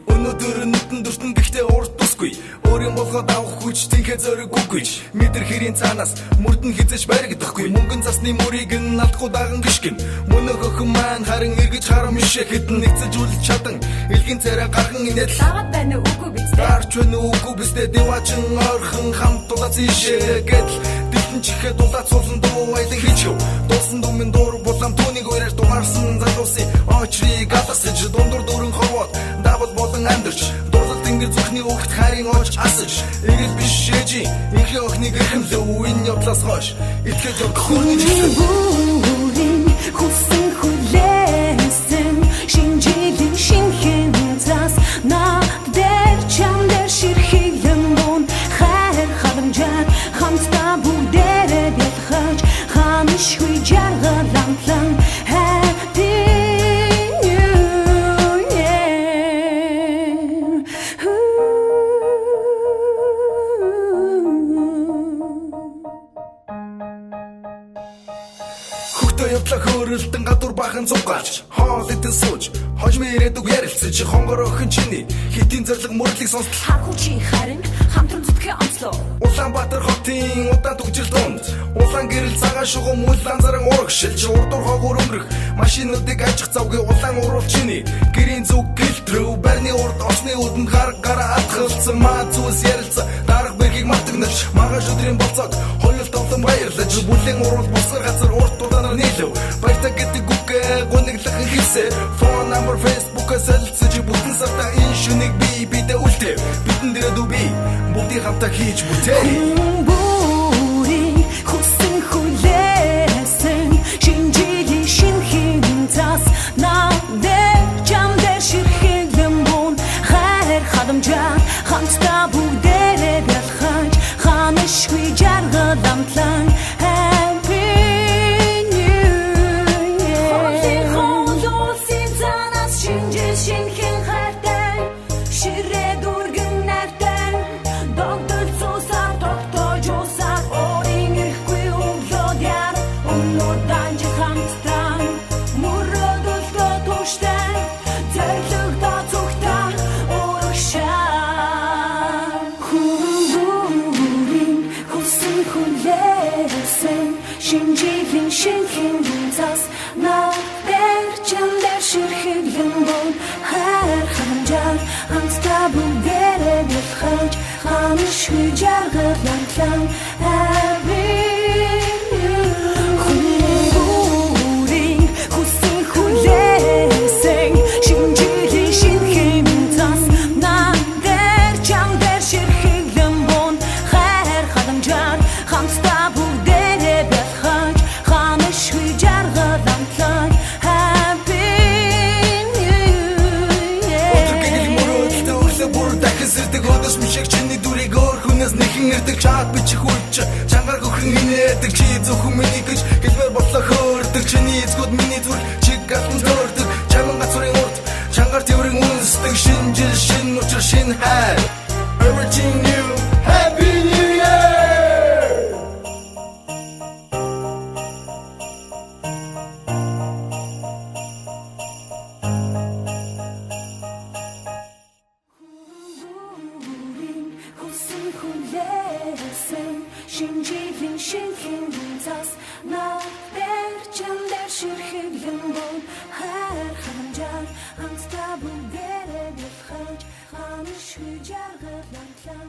Өнөөдөр нүдэн дүртэн гэхдээ урд тусгүй. Өөрийн болгоод авах хүч тэнхээ зориггүй. Мэдэр хэрийн цаанаас мөрдөн хизэж баригдахгүй. Мөнгөн цасны мөрийг нь алдахгүй даган гიშгэн. Мөнөг охин маань харин эргэж харам ишээ хэдэн нэгцэж үлж чадан. Илгийн царай гарган инээд лагад байна үгүй биз дээ. Дарч байна үгүй биз дээ. Дэваачин ойрхон хамт дулаац ишээ гэдэл дэлхэн чихээ дулаац суулсан дуу айлан хийчихв. Дуусан дүмэн дуур булам түүнийг өөрөөр дугаарсан залуусын очрыг алгасаж дундуур дөрөн ховоод давал болон амьдарч дурлал тэнгэр зүрхний өгт хайрын олж асаж эгэл биш шээжи инхээ охиныг эрхэмлээ энэ явдлаас хойш итгэж явах хүрний жилийн хүсэн хүлээсэн шинжлэх шинхэн зас надад чамд ширхэлэн бун хайр халамжаар хамтдаа бүгдээрээ бэлхэж ханашгүй жаргалантлан happy явдлаа хөөрөлтөн гадуур бахан цугаач хоол идэн сууж хожим ирээдүг ярилцаж хонгор охин чиний хитийн зориг мөрлийг сонслоо хахучи харин хамтран зүтгэе онцлоо Улаанбаатар хотын удаан түгжил дунд улаан гэрэл цагаан шугам улаан заран урагшилж урдуур хогоор өнгөрөх машинуудыг ажих завгүй улаан уруулчины гэрийн зүг гэлтрүү барьны урд осны үдэнд гараа атгалцсан маа зүс ярилцсан дарга бэргийг мартагнаж магаш өдрийн болцоод хоёул тавлан баярлаж бүлээн уруул босгор газар урт удаанаар нийлв баяртай гэдэг үгээ гуниглах хийсэ phone number Facebook-аас солилцож бүтэн сартаа энэ шүнийг бидээ үлдээ бидэн дээр дүби бүгдийг хамтаа хийж бүтээ бүрийн хүсэн хүлээсэн шинжлэх шинхэн зас надад чамд ширхэлэн бун хайр халамжаар хамтдаа бүгдээрээ бэлхэж ханашгүй жаргалантлан шинжлэх шинхэн зас надад чамд ширхэлэн бун хайр халамжаар хамтдаа бүгдээрээ бэлхэж ханашгүй жаргалантлан Ирдэг чад бичих үуч чангаар хөхөн инээдэг чи зөвхөн миний гэж хэлбэр бодлоо хөөрдөг чиний эзгүүд миний зүрх чиг гатан зөрдөг чаман гацрын урд чангаар тэрэн үнсдэг шинжил шин учир шин хайр everything new happy new year шинжлэх шинхэн зас надад чамд ширхэлэн бун хайр халамжаар хамтдаа бүгдээрээ бэлхэж ханашгүй жаргалантлан